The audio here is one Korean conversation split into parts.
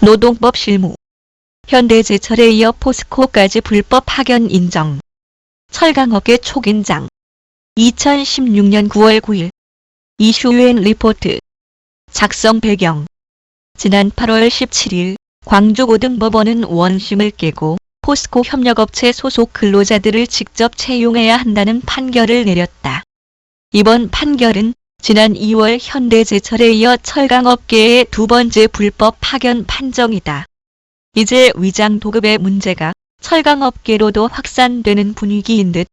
노동법 실무. 현대제철에 이어 포스코까지 불법 파견 인정. 철강업계 초긴장. 2016년 9월 9일 이슈 UN 리포트. 작성 배경. 지난 8월 17일 광주고등법원은 원심을 깨고 포스코 협력업체 소속 근로자들을 직접 채용해야 한다는 판결을 내렸다. 이번 판결은 지난 2월 현대제철에 이어 철강업계의 두 번째 불법 파견 판정이다. 이제 위장 도급의 문제가 철강업계로도 확산되는 분위기인 듯.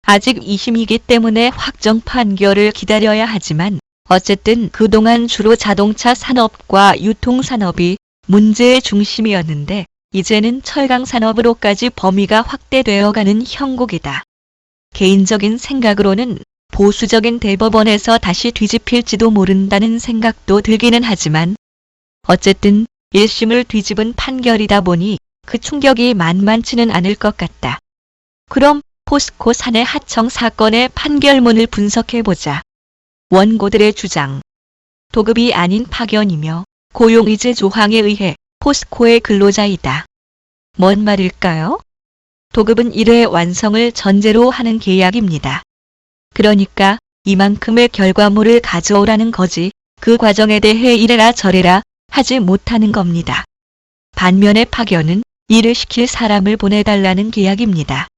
아직 2심이기 때문에 확정 판결을 기다려야 하지만 어쨌든 그동안 주로 자동차 산업과 유통산업이 문제의 중심이었는데 이제는 철강산업으로까지 범위가 확대되어가는 형국이다. 개인적인 생각으로는 보수적인 대법원에서 다시 뒤집힐지도 모른다는 생각도 들기는 하지만 어쨌든 1심을 뒤집은 판결이다 보니 그 충격이 만만치는 않을 것 같다. 그럼 포스코 사내 하청 사건의 판결문을 분석해보자. 원고들의 주장. 도급이 아닌 파견이며 고용이제 조항에 의해 포스코의 근로자이다. 뭔 말일까요? 도급은 일의 완성을 전제로 하는 계약입니다. 그러니까 이만큼의 결과물을 가져오라는 거지 그 과정에 대해 이래라 저래라 하지 못하는 겁니다. 반면에 파견은 일을 시킬 사람을 보내달라는 계약입니다.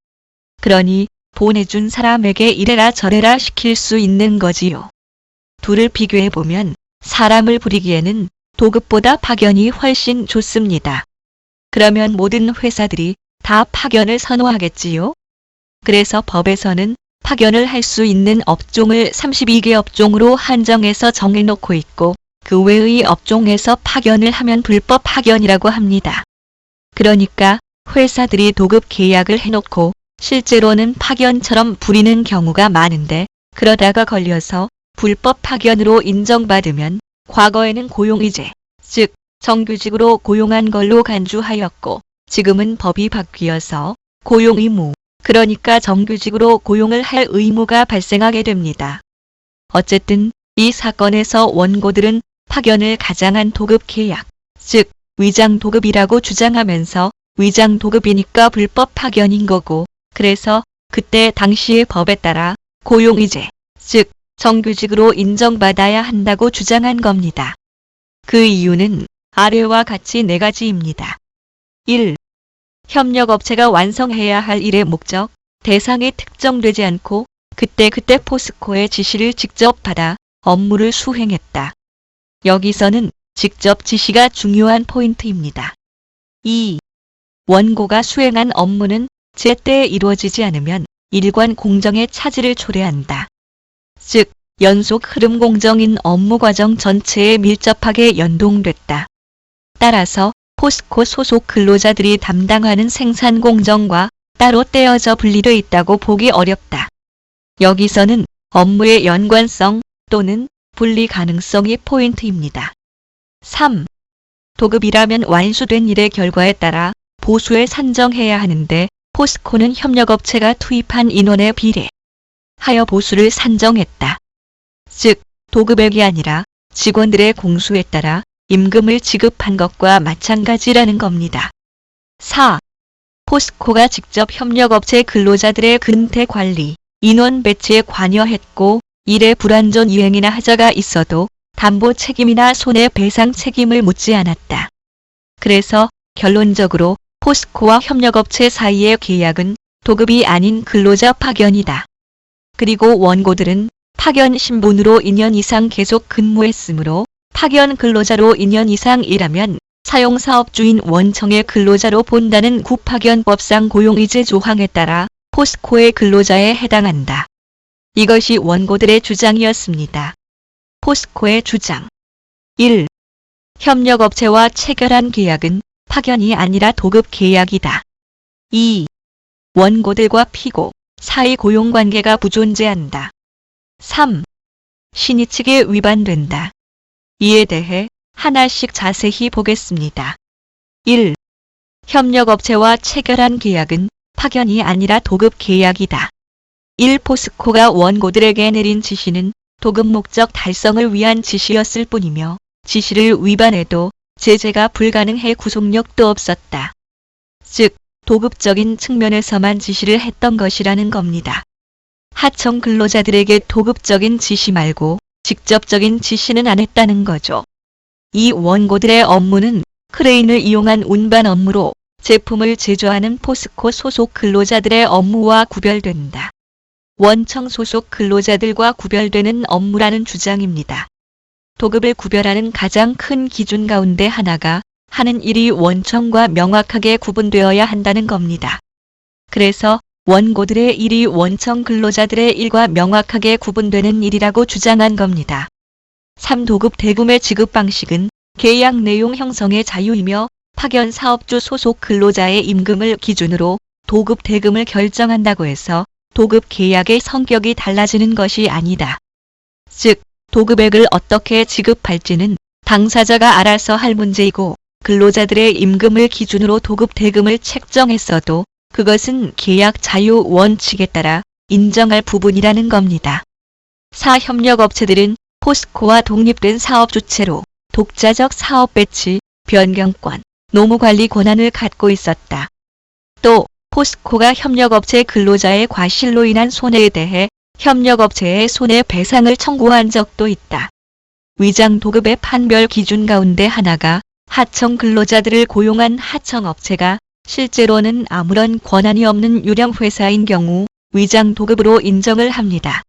그러니 보내준 사람에게 이래라 저래라 시킬 수 있는 거지요. 둘을 비교해보면 사람을 부리기에는 도급보다 파견이 훨씬 좋습니다. 그러면 모든 회사들이 다 파견을 선호하겠지요? 그래서 법에서는 파견을 할 수 있는 업종을 32개 업종으로 한정해서 정해놓고 있고 그 외의 업종에서 파견을 하면 불법 파견이라고 합니다. 그러니까 회사들이 도급 계약을 해놓고 실제로는 파견처럼 부리는 경우가 많은데 그러다가 걸려서 불법 파견으로 인정받으면 과거에는 고용이제, 즉 정규직으로 고용한 걸로 간주하였고 지금은 법이 바뀌어서 고용의무, 그러니까 정규직으로 고용을 할 의무가 발생하게 됩니다. 어쨌든 이 사건에서 원고들은 파견을 가장한 도급 계약, 즉 위장 도급이라고 주장하면서 위장 도급이니까 불법 파견인 거고 그래서 그때 당시의 법에 따라 고용이제, 즉 정규직으로 인정받아야 한다고 주장한 겁니다. 그 이유는 아래와 같이 4가지입니다. 1. 협력업체가 완성해야 할 일의 목적, 대상이 특정되지 않고 그때그때 포스코의 지시를 직접 받아 업무를 수행했다. 여기서는 직접 지시가 중요한 포인트입니다. 2. 원고가 수행한 업무는 제때에 이루어지지 않으면 일관 공정의 차질을 초래한다. 즉, 연속 흐름 공정인 업무 과정 전체에 밀접하게 연동됐다. 따라서 포스코 소속 근로자들이 담당하는 생산 공정과 따로 떼어져 분리돼 있다고 보기 어렵다. 여기서는 업무의 연관성 또는 분리 가능성이 포인트입니다. 3. 도급이라면 완수된 일의 결과에 따라 보수에 산정해야 하는데 포스코는 협력업체가 투입한 인원에 비례하여 보수를 산정했다. 즉, 도급액이 아니라 직원들의 공수에 따라 임금을 지급한 것과 마찬가지라는 겁니다. 4. 포스코가 직접 협력업체 근로자들의 근태 관리, 인원 배치에 관여했고 일의 불완전 이행이나 하자가 있어도 담보 책임이나 손해배상 책임을 묻지 않았다. 그래서 결론적으로 포스코와 협력업체 사이의 계약은 도급이 아닌 근로자 파견이다. 그리고 원고들은 파견 신분으로 2년 이상 계속 근무했으므로 파견 근로자로 2년 이상 일하면 사용사업주인 원청의 근로자로 본다는 구파견법상 고용이제 조항에 따라 포스코의 근로자에 해당한다. 이것이 원고들의 주장이었습니다. 포스코의 주장. 1. 협력업체와 체결한 계약은 파견이 아니라 도급 계약이다. 2. 원고들과 피고, 사이 고용관계가 부존재한다. 3. 신의 측에 위반된다. 이에 대해 하나씩 자세히 보겠습니다. 1. 협력업체와 체결한 계약은 파견이 아니라 도급 계약이다. 1. 포스코가 원고들에게 내린 지시는 도급 목적 달성을 위한 지시였을 뿐이며 지시를 위반해도 제재가 불가능해 구속력도 없었다. 즉, 도급적인 측면에서만 지시를 했던 것이라는 겁니다. 하청 근로자들에게 도급적인 지시 말고 직접적인 지시는 안 했다는 거죠. 이 원고들의 업무는 크레인을 이용한 운반 업무로 제품을 제조하는 포스코 소속 근로자들의 업무와 구별된다. 원청 소속 근로자들과 구별되는 업무라는 주장입니다. 도급을 구별하는 가장 큰 기준 가운데 하나가 하는 일이 원청과 명확하게 구분되어야 한다는 겁니다. 그래서 원고들의 일이 원청 근로자들의 일과 명확하게 구분되는 일이라고 주장한 겁니다. 3도급 대금의 지급 방식은 계약 내용 형성의 자유이며 파견 사업주 소속 근로자의 임금을 기준으로 도급 대금을 결정한다고 해서 도급 계약의 성격이 달라지는 것이 아니다. 즉, 도급액을 어떻게 지급할지는 당사자가 알아서 할 문제이고 근로자들의 임금을 기준으로 도급 대금을 책정했어도 그것은 계약 자유 원칙에 따라 인정할 부분이라는 겁니다. 사협력업체들은 포스코와 독립된 사업 주체로 독자적 사업 배치, 변경권, 노무관리 권한을 갖고 있었다. 또 포스코가 협력업체 근로자의 과실로 인한 손해에 대해 협력업체에 손해배상을 청구한 적도 있다. 위장 도급의 판별 기준 가운데 하나가 하청 근로자들을 고용한 하청업체가 실제로는 아무런 권한이 없는 유령회사인 경우 위장 도급으로 인정을 합니다.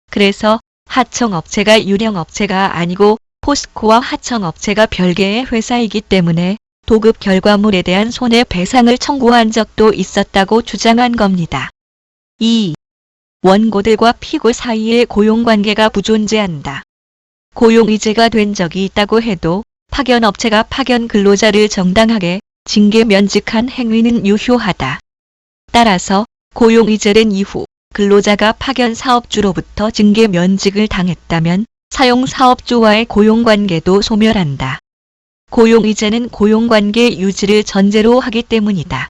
그래서 하청업체가 유령업체가 아니고 포스코와 하청업체가 별개의 회사이기 때문에 도급 결과물에 대한 손해배상을 청구한 적도 있었다고 주장한 겁니다. 2. 원고들과 피고 사이에 고용관계가 부존재한다. 고용이재가 된 적이 있다고 해도 파견업체가 파견 근로자를 정당하게 징계 면직한 행위는 유효하다. 따라서 고용이재된 이후 근로자가 파견 사업주로부터 징계 면직을 당했다면 사용 사업주와의 고용관계도 소멸한다. 고용이재는 고용관계 유지를 전제로 하기 때문이다.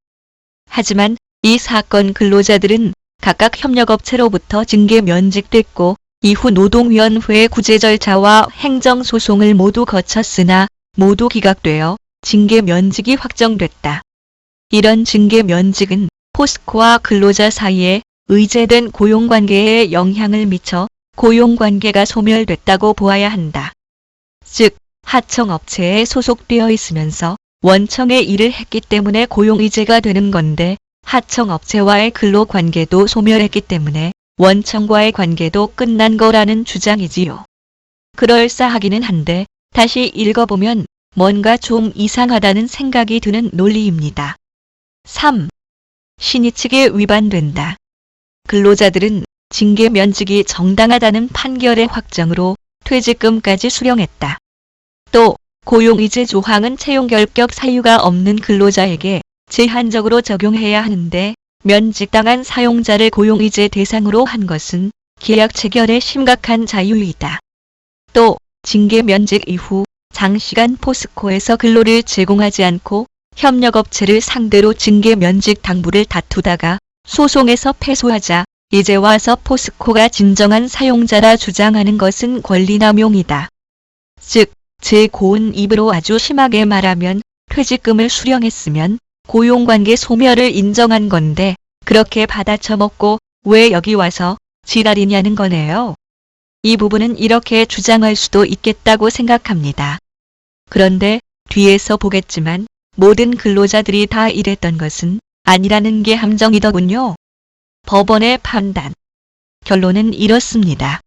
하지만 이 사건 근로자들은 각각 협력업체로부터 징계 면직됐고 이후 노동위원회의 구제 절차와 행정소송을 모두 거쳤으나 모두 기각되어 징계 면직이 확정됐다. 이런 징계 면직은 포스코와 근로자 사이에 의제된 고용관계에 영향을 미쳐 고용관계가 소멸됐다고 보아야 한다. 즉, 하청업체에 소속되어 있으면서 원청의 일을 했기 때문에 고용이재가 되는 건데 하청업체와의 근로관계도 소멸했기 때문에 원청과의 관계도 끝난 거라는 주장이지요. 그럴싸하기는 한데 다시 읽어보면 뭔가 좀 이상하다는 생각이 드는 논리입니다. 3. 신의칙에 위반된다. 근로자들은 징계 면직이 정당하다는 판결의 확정으로 퇴직금까지 수령했다. 또 고용이재 조항은 채용 결격 사유가 없는 근로자에게 제한적으로 적용해야 하는데 면직당한 사용자를 고용이재 대상으로 한 것은 계약 체결의 심각한 자유이다. 또 징계 면직 이후 장시간 포스코에서 근로를 제공하지 않고 협력업체를 상대로 징계 면직 당부를 다투다가 소송에서 패소하자 이제 와서 포스코가 진정한 사용자라 주장하는 것은 권리남용이다. 즉, 제 고운 입으로 아주 심하게 말하면 퇴직금을 수령했으면 고용관계 소멸을 인정한 건데 그렇게 받아쳐먹고 왜 여기 와서 지랄이냐는 거네요. 이 부분은 이렇게 주장할 수도 있겠다고 생각합니다. 그런데 뒤에서 보겠지만 모든 근로자들이 다 이랬던 것은 아니라는 게 함정이더군요. 법원의 판단. 결론은 이렇습니다.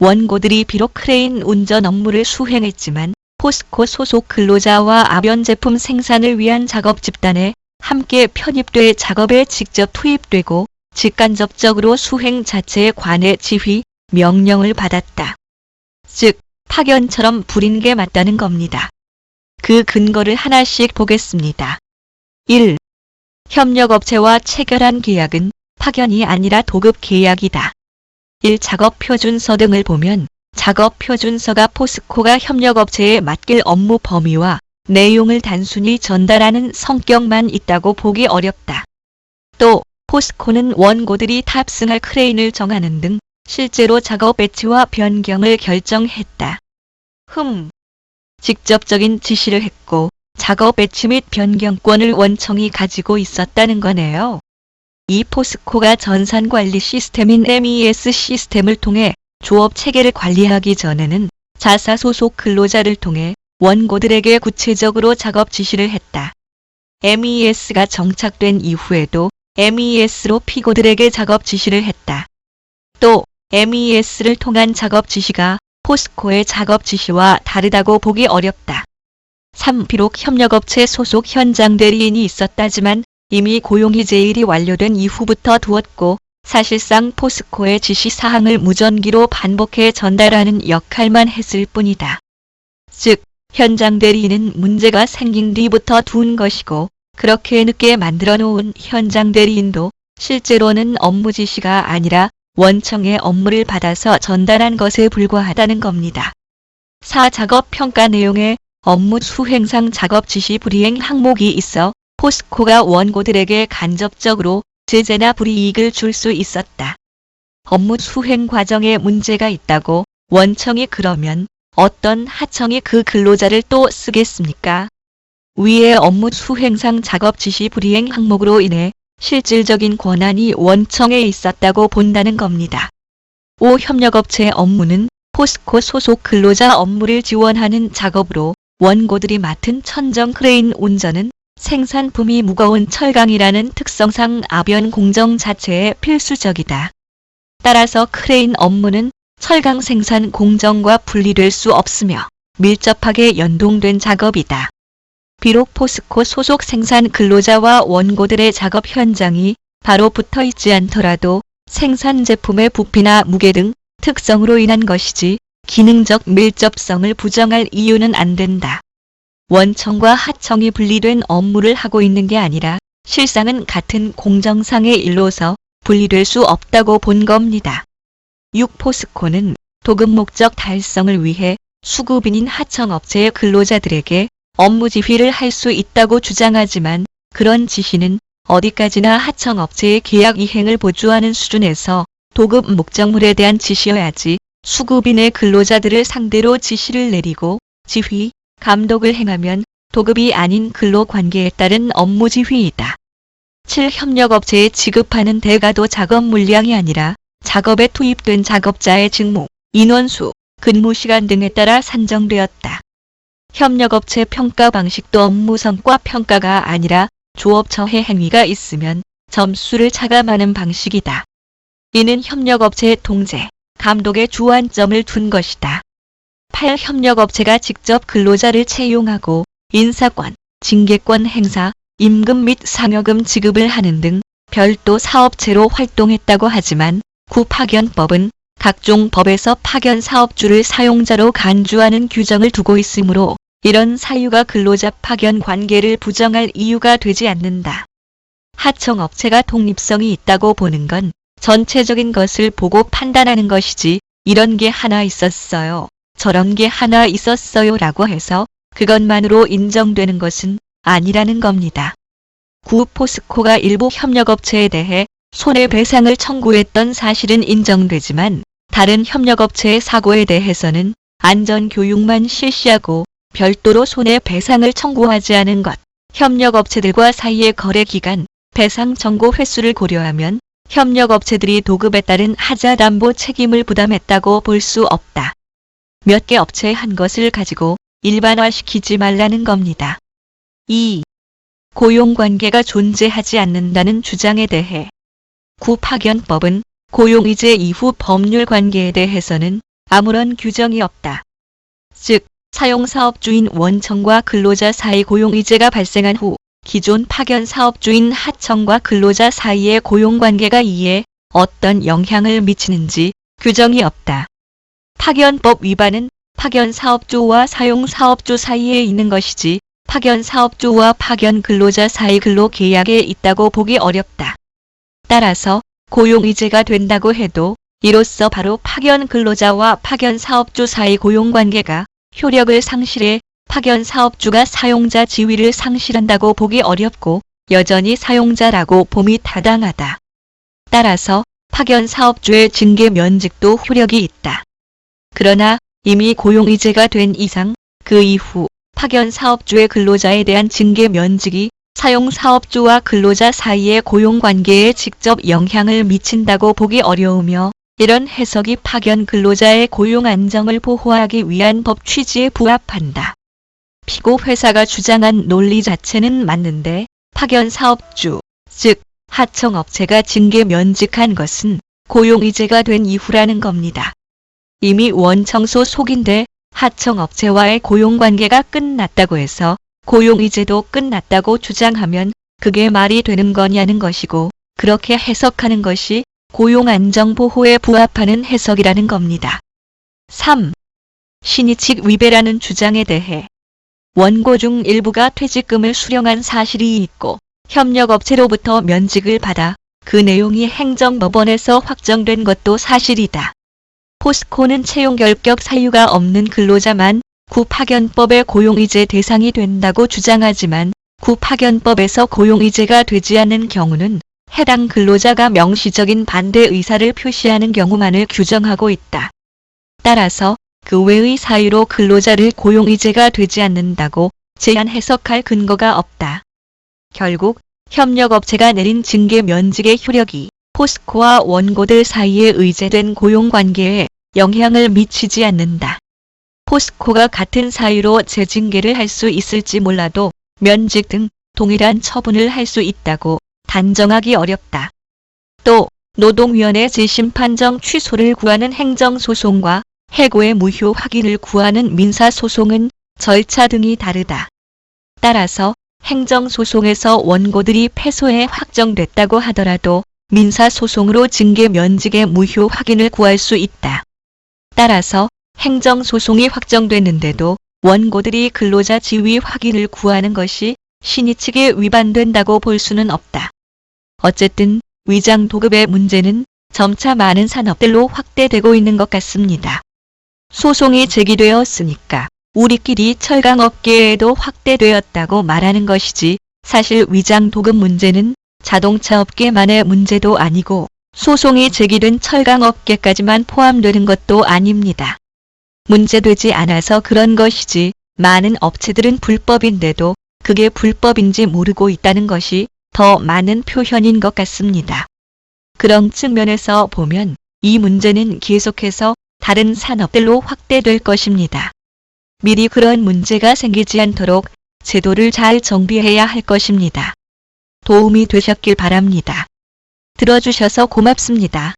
원고들이 비록 크레인 운전 업무를 수행했지만 포스코 소속 근로자와 아변 제품 생산을 위한 작업 집단에 함께 편입돼 작업에 직접 투입되고 직간접적으로 수행 자체에 관해 지휘, 명령을 받았다. 즉, 파견처럼 부린 게 맞다는 겁니다. 그 근거를 하나씩 보겠습니다. 1. 협력업체와 체결한 계약은 파견이 아니라 도급 계약이다. 1. 작업표준서 등을 보면 작업표준서가 포스코가 협력업체에 맡길 업무 범위와 내용을 단순히 전달하는 성격만 있다고 보기 어렵다. 또 포스코는 원고들이 탑승할 크레인을 정하는 등 실제로 작업 배치와 변경을 결정했다. 직접적인 지시를 했고 작업 배치 및 변경권을 원청이 가지고 있었다는 거네요. 이 포스코가 전산관리 시스템인 MES 시스템을 통해 조업 체계를 관리하기 전에는 자사 소속 근로자를 통해 원고들에게 구체적으로 작업 지시를 했다. MES가 정착된 이후에도 MES로 피고들에게 작업 지시를 했다. 또 MES를 통한 작업 지시가 포스코의 작업 지시와 다르다고 보기 어렵다. 3. 비록 협력업체 소속 현장 대리인이 있었다지만 이미 고용이 제일이 완료된 이후부터 두었고 사실상 포스코의 지시사항을 무전기로 반복해 전달하는 역할만 했을 뿐이다. 즉, 현장 대리인은 문제가 생긴 뒤부터 둔 것이고 그렇게 늦게 만들어 놓은 현장 대리인도 실제로는 업무 지시가 아니라 원청의 업무를 받아서 전달한 것에 불과하다는 겁니다. 4. 작업 평가 내용에 업무 수행상 작업 지시 불이행 항목이 있어 포스코가 원고들에게 간접적으로 제재나 불이익을 줄 수 있었다. 업무 수행 과정에 문제가 있다고 원청이 그러면 어떤 하청이 그 근로자를 또 쓰겠습니까? 위의 업무 수행상 작업 지시 불이행 항목으로 인해 실질적인 권한이 원청에 있었다고 본다는 겁니다. 5. 협력업체의 업무는 포스코 소속 근로자 업무를 지원하는 작업으로 원고들이 맡은 천정 크레인 운전은 생산품이 무거운 철강이라는 특성상 아변 공정 자체에 필수적이다. 따라서 크레인 업무는 철강 생산 공정과 분리될 수 없으며 밀접하게 연동된 작업이다. 비록 포스코 소속 생산 근로자와 원고들의 작업 현장이 바로 붙어 있지 않더라도 생산 제품의 부피나 무게 등 특성으로 인한 것이지 기능적 밀접성을 부정할 이유는 안 된다. 원청과 하청이 분리된 업무를 하고 있는 게 아니라 실상은 같은 공정상의 일로서 분리될 수 없다고 본 겁니다. 6. 포스코는 도급 목적 달성을 위해 수급인인 하청업체의 근로자들에게 업무 지휘를 할 수 있다고 주장하지만 그런 지시는 어디까지나 하청업체의 계약 이행을 보조하는 수준에서 도급 목적물에 대한 지시여야지 수급인의 근로자들을 상대로 지시를 내리고 지휘, 감독을 행하면 도급이 아닌 근로관계에 따른 업무 지휘이다. 7. 협력업체에 지급하는 대가도 작업 물량이 아니라 작업에 투입된 작업자의 직무, 인원수, 근무시간 등에 따라 산정되었다. 협력업체 평가 방식도 업무 성과 평가가 아니라 조업 저해 행위가 있으면 점수를 차감하는 방식이다. 이는 협력업체의 통제, 감독에 주안점을 둔 것이다. 8. 협력업체가 직접 근로자를 채용하고 인사권, 징계권 행사, 임금 및 상여금 지급을 하는 등 별도 사업체로 활동했다고 하지만 구파견법은 각종 법에서 파견 사업주를 사용자로 간주하는 규정을 두고 있으므로 이런 사유가 근로자 파견 관계를 부정할 이유가 되지 않는다. 하청업체가 독립성이 있다고 보는 건 전체적인 것을 보고 판단하는 것이지 이런 게 하나 있었어요, 저런 게 하나 있었어요 라고 해서 그것만으로 인정되는 것은 아니라는 겁니다. 9. 포스코가 일부 협력업체에 대해 손해배상을 청구했던 사실은 인정되지만 다른 협력업체의 사고에 대해서는 안전교육만 실시하고 별도로 손해배상을 청구하지 않은 것, 협력업체들과 사이의 거래기간, 배상 청구 횟수를 고려하면 협력업체들이 도급에 따른 하자담보 책임을 부담했다고 볼 수 없다. 몇 개 업체의 한 것을 가지고 일반화시키지 말라는 겁니다. 2. 고용관계가 존재하지 않는다는 주장에 대해 구파견법은 고용이제 이후 법률 관계에 대해서는 아무런 규정이 없다. 즉, 사용사업주인 원청과 근로자 사이 고용이제가 발생한 후 기존 파견사업주인 하청과 근로자 사이의 고용관계가 이에 어떤 영향을 미치는지 규정이 없다. 파견법 위반은 파견사업주와 사용사업주 사이에 있는 것이지 파견사업주와 파견 근로자 사이 근로계약에 있다고 보기 어렵다. 따라서 고용이제가 된다고 해도 이로써 바로 파견 근로자와 파견 사업주 사이 고용관계가 효력을 상실해 파견 사업주가 사용자 지위를 상실한다고 보기 어렵고 여전히 사용자라고 봄이 타당하다. 따라서 파견 사업주의 징계 면직도 효력이 있다. 그러나 이미 고용이제가 된 이상 그 이후 파견 사업주의 근로자에 대한 징계 면직이 사용 사업주와 근로자 사이의 고용관계에 직접 영향을 미친다고 보기 어려우며 이런 해석이 파견 근로자의 고용 안정을 보호하기 위한 법 취지에 부합한다. 피고 회사가 주장한 논리 자체는 맞는데 파견 사업주, 즉 하청업체가 징계 면직한 것은 고용이재가 된 이후라는 겁니다. 이미 원청소 속인데 하청업체와의 고용관계가 끝났다고 해서 고용이재도 끝났다고 주장하면 그게 말이 되는 거냐는 것이고 그렇게 해석하는 것이 고용안정보호에 부합하는 해석이라는 겁니다. 3. 신의칙 위배라는 주장에 대해 원고 중 일부가 퇴직금을 수령한 사실이 있고 협력업체로부터 면직을 받아 그 내용이 행정법원에서 확정된 것도 사실이다. 포스코는 채용 결격 사유가 없는 근로자만 구파견법의 고용이재 대상이 된다고 주장하지만 구파견법에서 고용이재가 되지 않는 경우는 해당 근로자가 명시적인 반대 의사를 표시하는 경우만을 규정하고 있다. 따라서 그 외의 사유로 근로자를 고용이재가 되지 않는다고 제한 해석할 근거가 없다. 결국 협력업체가 내린 징계 면직의 효력이 포스코와 원고들 사이에 의제된 고용관계에 영향을 미치지 않는다. 포스코가 같은 사유로 재징계를 할 수 있을지 몰라도 면직 등 동일한 처분을 할 수 있다고 단정하기 어렵다. 또 노동위원회 재심 판정 취소를 구하는 행정소송과 해고의 무효 확인을 구하는 민사소송은 절차 등이 다르다. 따라서 행정소송에서 원고들이 패소해 확정됐다고 하더라도 민사소송으로 징계 면직의 무효 확인을 구할 수 있다. 따라서 행정소송이 확정됐는데도 원고들이 근로자 지위 확인을 구하는 것이 신의칙에 위반된다고 볼 수는 없다. 어쨌든 위장 도급의 문제는 점차 많은 산업들로 확대되고 있는 것 같습니다. 소송이 제기되었으니까 우리끼리 철강업계에도 확대되었다고 말하는 것이지 사실 위장 도급 문제는 자동차업계만의 문제도 아니고 소송이 제기된 철강업계까지만 포함되는 것도 아닙니다. 문제되지 않아서 그런 것이지 많은 업체들은 불법인데도 그게 불법인지 모르고 있다는 것이 더 많은 표현인 것 같습니다. 그런 측면에서 보면 이 문제는 계속해서 다른 산업들로 확대될 것입니다. 미리 그런 문제가 생기지 않도록 제도를 잘 정비해야 할 것입니다. 도움이 되셨길 바랍니다. 들어주셔서 고맙습니다.